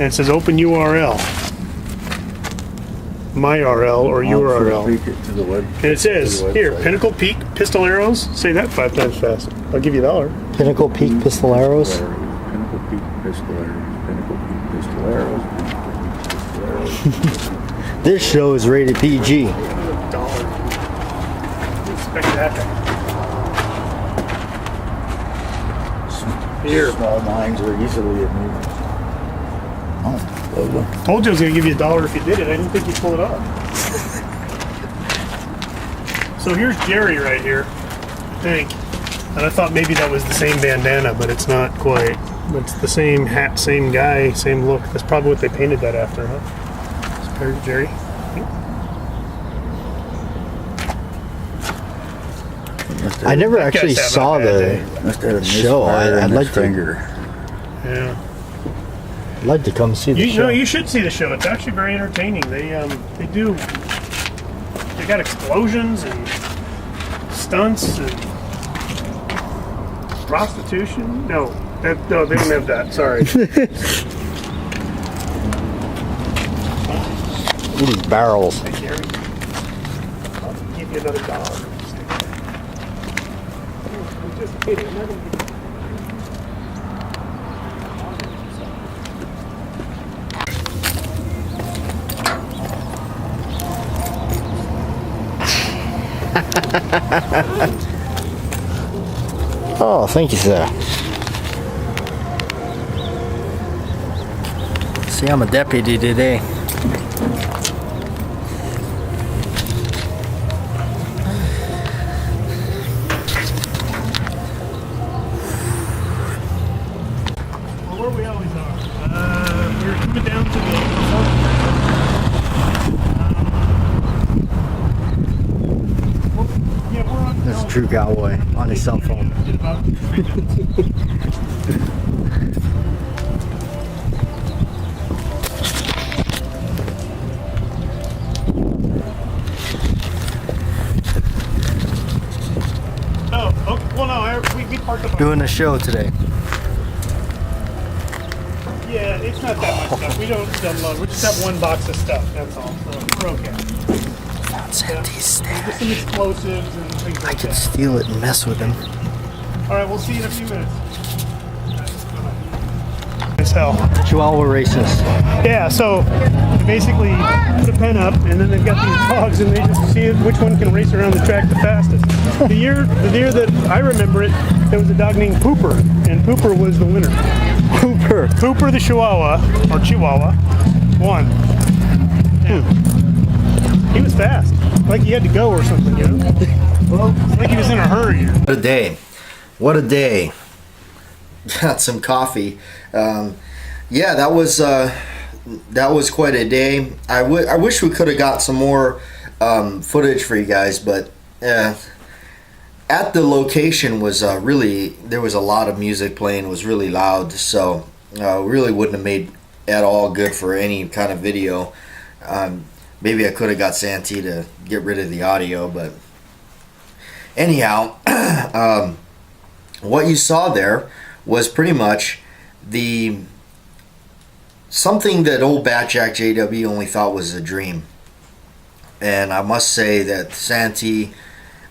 and it says open URL. My URL or URL. To the web, and it says, here, Pinnacle Peak Pistol Arrows. Say that 5 times fast. I'll give you $1. Pinnacle Peak Pistol Arrows? Pinnacle Peak Pistol Arrows. Pinnacle Peak Pistol Arrows. This show is rated PG. $1. Expect that. Here. Small minds are easily amused. Oh, lovely. Told you I was going to give you $1 if you did it. I didn't think you'd pull it off. So here's Jerry right here, I think. And I thought maybe that was the same bandana, but it's not quite. It's the same hat, same guy, same look. That's probably what they painted that after, huh? So there's Jerry. I never actually saw the show. I'd like to. Yeah. I'd like to come see the show. No, you should see the show. It's actually very entertaining. They do. They got explosions and stunts and prostitution. No, they don't have that. Sorry. These barrels. Hey, Gary. I'll give you another $1. I'm just kidding. I'm not gonna give you. Oh, thank you, sir. See, I'm a deputy today. Well, where we always are. We're coming down to the That's a true cowboy on his cell phone. Oh, okay. Well, no, we parked up. Doing a show today. Yeah, it's not that much stuff. We don't unload. We just have one box of stuff. That's all. So we're okay. Sandy's Just some explosives and things I like could that. steal it and mess with him. All right, we'll see you in a few minutes. As hell. Chihuahua racist. Yeah, so they basically put a pen up, and then they've got these dogs, and they just see which one can race around the track the fastest. The year that I remember it, there was a dog named Pooper, and Pooper was the winner. Pooper the Chihuahua, or Chihuahua, won. Yeah. He was fast, like he had to go or something, you know? Well, like he was in a hurry. What a day. What a day. Got some coffee. Yeah, that was quite a day. I wish we could have got some more footage for you guys, but at the location was really, there was a lot of music playing. It was really loud, so really wouldn't have made at all good for any kind of video. Maybe I could have got Santee to get rid of the audio, but anyhow, what you saw there was pretty much something that old Bat Jack JW only thought was a dream. And I must say that Santee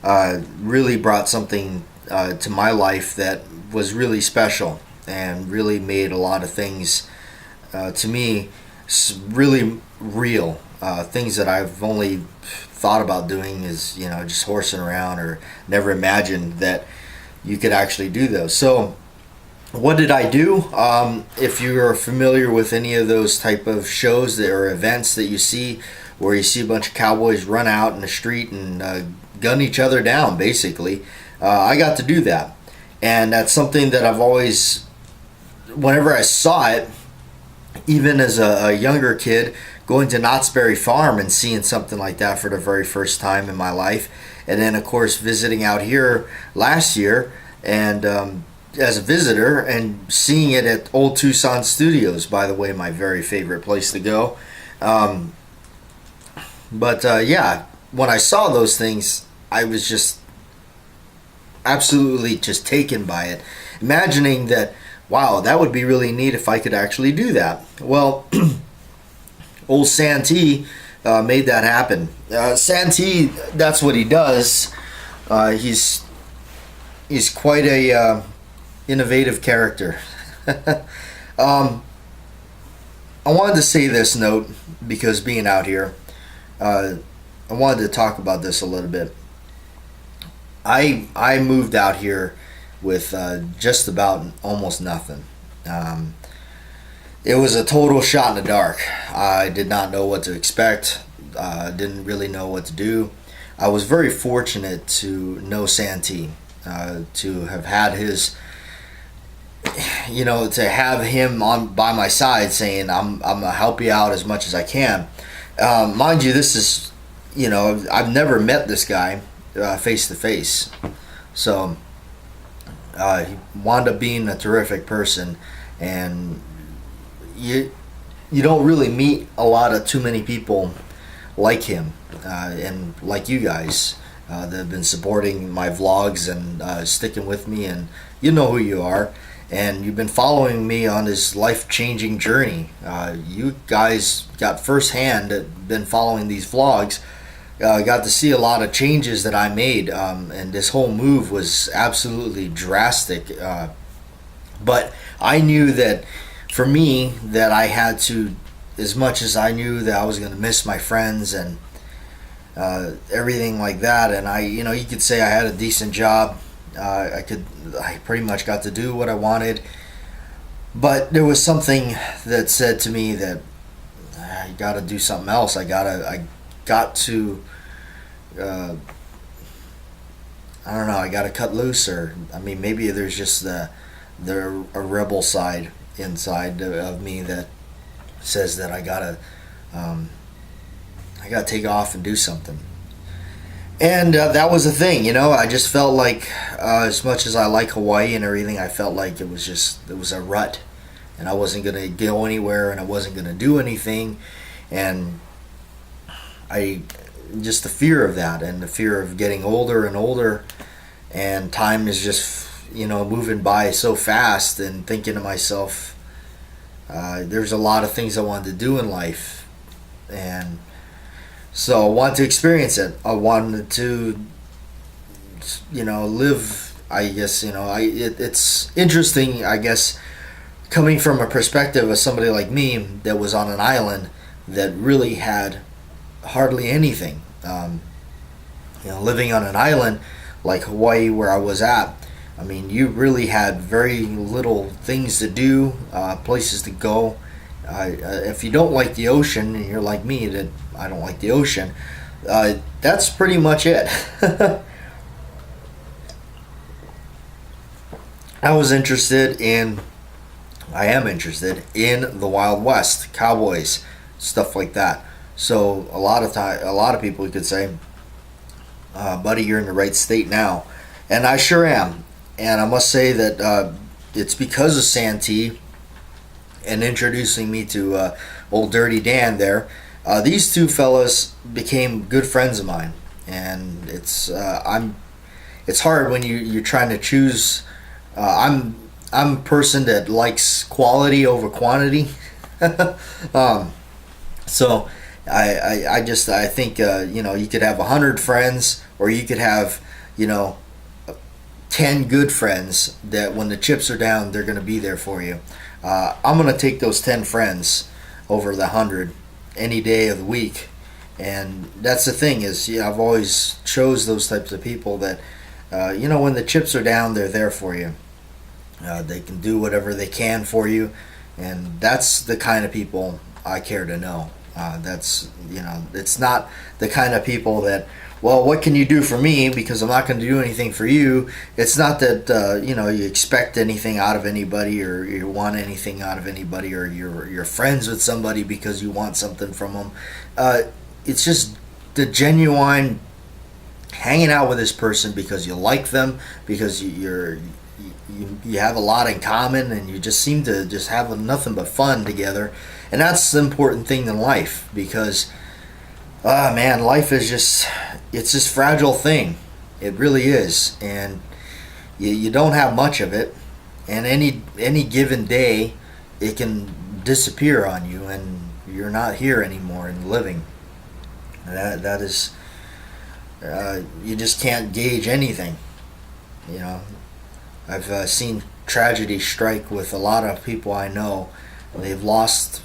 really brought something to my life that was really special and really made a lot of things to me really real. Things that I've only thought about doing is, you know, just horsing around, or never imagined that you could actually do those. So what did I do? If you're familiar with any of those type of shows or events that you see where you see a bunch of cowboys run out in the street and gun each other down, basically, I got to do that. And that's something that I've always, whenever I saw it, even as a younger kid, going to Knott's Berry Farm and seeing something like that for the very first time in my life, and then of course visiting out here last year and as a visitor and seeing it at Old Tucson Studios, by the way, my very favorite place to go. Yeah, when I saw those things, I was just absolutely just taken by it, imagining that wow, that would be really neat if I could actually do that. Well, old Santee made that happen. Santee, that's what he does. He's quite a innovative character. I wanted to say this note because being out here, I wanted to talk about this a little bit. I moved out here with just about almost nothing. It was a total shot in the dark. I did not know what to expect. Didn't really know what to do. I was very fortunate to know Santee, to have had his, to have him on by my side saying, I'm gonna help you out as much as I can. Mind you, this is, I've never met this guy face to face. So he wound up being a terrific person, and you don't really meet too many people like him, and like you guys that have been supporting my vlogs and sticking with me, and you know who you are, and you've been following me on this life-changing journey. You guys got firsthand, been following these vlogs, got to see a lot of changes that I made, and this whole move was absolutely drastic, but I knew that for me that I had to, as much as I knew that I was going to miss my friends and everything like that, and you could say I had a decent job. I pretty much got to do what I wanted, but there was something that said to me that I got to do something else. I got to I don't know, I got to cut loose, or maybe there's just a rebel side inside of me that says that I gotta take off and do something. And that was the thing, I just felt like, as much as I like Hawaii and everything, I felt like it was a rut, and I wasn't gonna go anywhere, and I wasn't gonna do anything, and just the fear of that, and the fear of getting older and older, and time is just moving by so fast, and thinking to myself, there's a lot of things I wanted to do in life, and so I wanted to experience it. I wanted to live. I guess it's interesting, I guess, coming from a perspective of somebody like me that was on an island that really had hardly anything. Living on an island like Hawaii, where I was at, you really had very little things to do, places to go. If you don't like the ocean, and you're like me, that I don't like the ocean, that's pretty much it. I am interested in the Wild West, cowboys, stuff like that. So a lot of people could say, buddy, you're in the right state now, and I sure am. And I must say that it's because of Santee and introducing me to old Dirty Dan there. These two fellas became good friends of mine, and it's hard when you're trying to choose. I'm a person that likes quality over quantity. So I think you could have 100 friends, or you could have 10 good friends that when the chips are down, they're going to be there for you. I'm going to take those 10 friends over the 100 any day of the week, and that's the thing is, I've always chose those types of people that when the chips are down, they're there for you. They can do whatever they can for you, and that's the kind of people I care to know. It's not the kind of people that, well, what can you do for me, because I'm not going to do anything for you. It's not that you expect anything out of anybody, or you want anything out of anybody, or you're friends with somebody because you want something from them. It's just the genuine hanging out with this person because you like them, because you have a lot in common, and you just seem to just have nothing but fun together. And that's the important thing in life, because man, life is it's this fragile thing. It really is, and you don't have much of it, and any given day, it can disappear on you, and you're not here anymore and living. That is, you just can't gauge anything. You know, I've seen tragedy strike with a lot of people I know. They've lost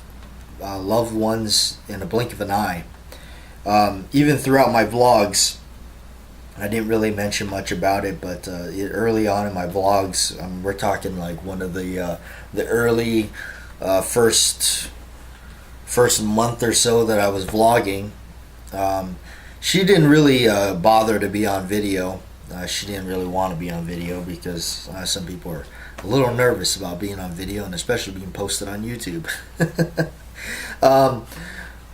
loved ones in a blink of an eye. Even throughout my vlogs, I didn't really mention much about it, but early on in my vlogs, we're talking like one of the early first month or so that I was vlogging. She didn't really bother to be on video. She didn't really want to be on video because some people are a little nervous about being on video, and especially being posted on YouTube.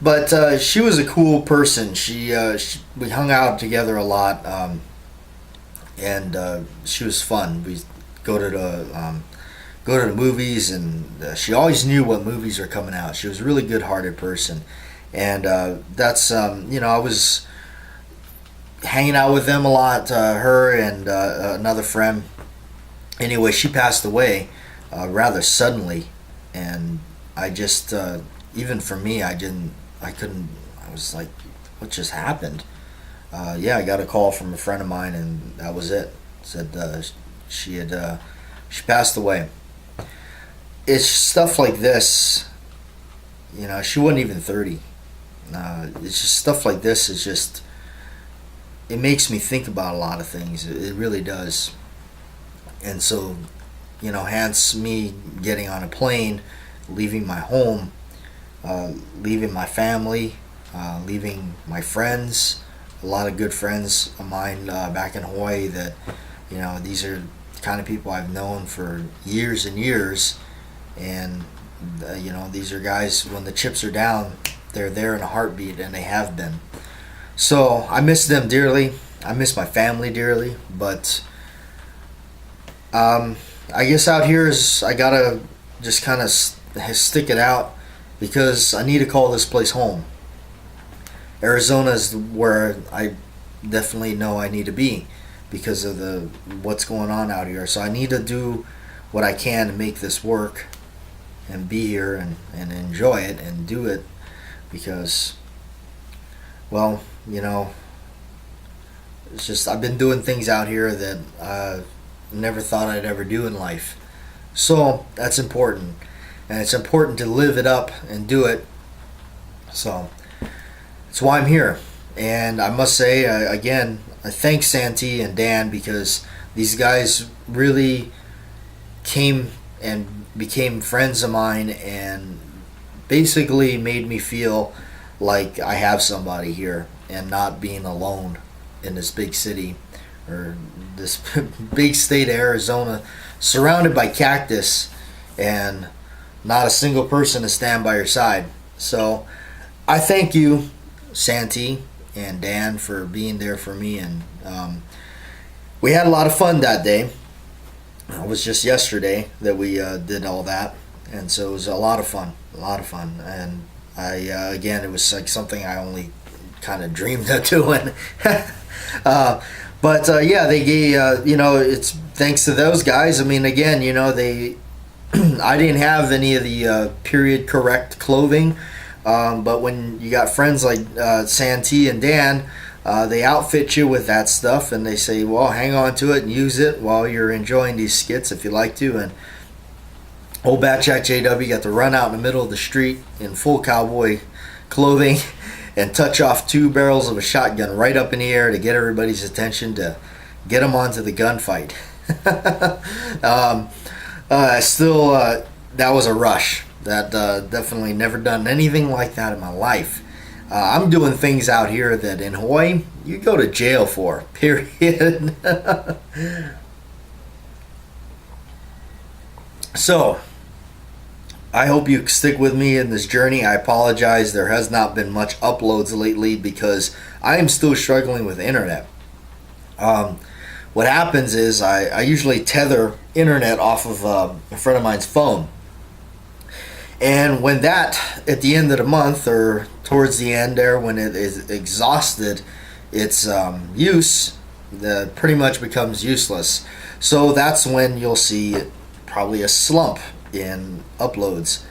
But she was a cool person. We hung out together a lot, and she was fun. We go to the movies, and she always knew what movies are coming out. She was a really good-hearted person, and that's I was hanging out with them a lot. Her and another friend. Anyway, she passed away rather suddenly, and I just even for me, I was like, what just happened? Yeah, I got a call from a friend of mine, and that was it. Said she passed away. It's stuff like this, she wasn't even 30. It's just stuff like this. It makes me think about a lot of things. It really does. And so, hence me getting on a plane, leaving my home, leaving my family, leaving my friends, a lot of good friends of mine back in Hawaii that, these are the kind of people I've known for years and years. And, these are guys, when the chips are down, they're there in a heartbeat, and they have been. So I miss them dearly. I miss my family dearly, but I guess out here I gotta just kind of stick it out, because I need to call this place home. Arizona is where I definitely know I need to be because of what's going on out here. So I need to do what I can to make this work and be here and enjoy it and do it, because, well, it's just I've been doing things out here that I never thought I'd ever do in life. So that's important, and it's important to live it up and do it. So that's why I'm here. And I must say, again, I thank Santee and Dan, because these guys really came and became friends of mine and basically made me feel like I have somebody here and not being alone in this big city, or this big state of Arizona, surrounded by cactus and not a single person to stand by your side. So I thank you, Santee and Dan, for being there for me. And we had a lot of fun that day. It was just yesterday that we did all that, and so it was a lot of fun. And I again, it was like something I only kind of dreamed of doing. But yeah, they gave, it's thanks to those guys. I mean, again, they I didn't have any of the period correct clothing, but when you got friends like Santee and Dan, they outfit you with that stuff, and they say, well, hang on to it and use it while you're enjoying these skits if you like to. And old Batjack JW got to run out in the middle of the street in full cowboy clothing and touch off 2 barrels of a shotgun right up in the air to get everybody's attention, to get them onto the gunfight. Still, that was a rush. That definitely never done anything like that in my life. I'm doing things out here that in Hawaii you go to jail for, period. So I hope you stick with me in this journey. I apologize, there has not been much uploads lately because I am still struggling with internet. What happens is I usually tether internet off of a friend of mine's phone. And when that, at the end of the month or towards the end there, when it is exhausted its use, that pretty much becomes useless. So that's when you'll see probably a slump in uploads.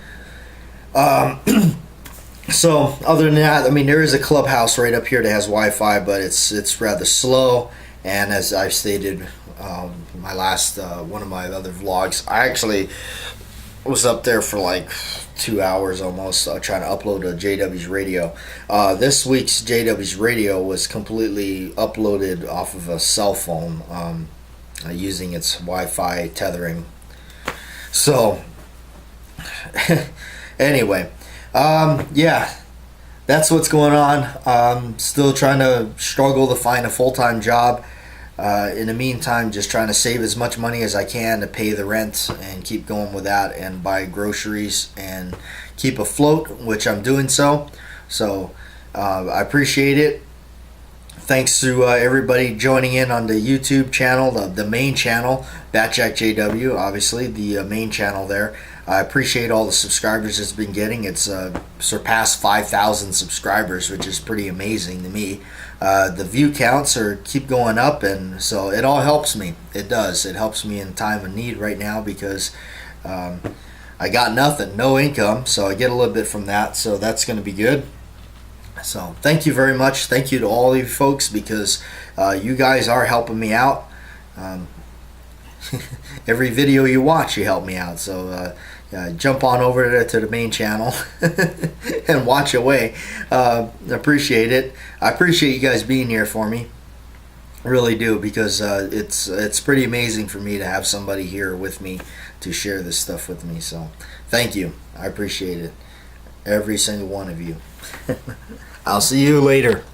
So other than that, I mean, there is a clubhouse right up here that has Wi-Fi, but it's rather slow. And as I've stated, my last one of my other vlogs, I actually was up there for like 2 hours almost trying to upload a JW's radio. This week's JW's radio was completely uploaded off of a cell phone using its Wi-Fi tethering. So anyway, yeah, that's what's going on. Still trying to struggle to find a full-time job. In the meantime, just trying to save as much money as I can to pay the rent and keep going with that, and buy groceries and keep afloat, which I'm doing so. So I appreciate it. Thanks to everybody joining in on the YouTube channel, the main channel, Batjack JW, obviously the main channel there. I appreciate all the subscribers it's been getting. It's surpassed 5,000 subscribers, which is pretty amazing to me. The view counts keep going up, and so it all helps me. It does. It helps me in time of need right now, because I got nothing, no income, so I get a little bit from that, so that's going to be good. So thank you very much. Thank you to all of you folks, because you guys are helping me out. Every video you watch, you help me out. So jump on over there to the main channel and watch away. Appreciate it. I appreciate you guys being here for me. I really do, because it's pretty amazing for me to have somebody here with me to share this stuff with me. So thank you. I appreciate it. Every single one of you. I'll see you later.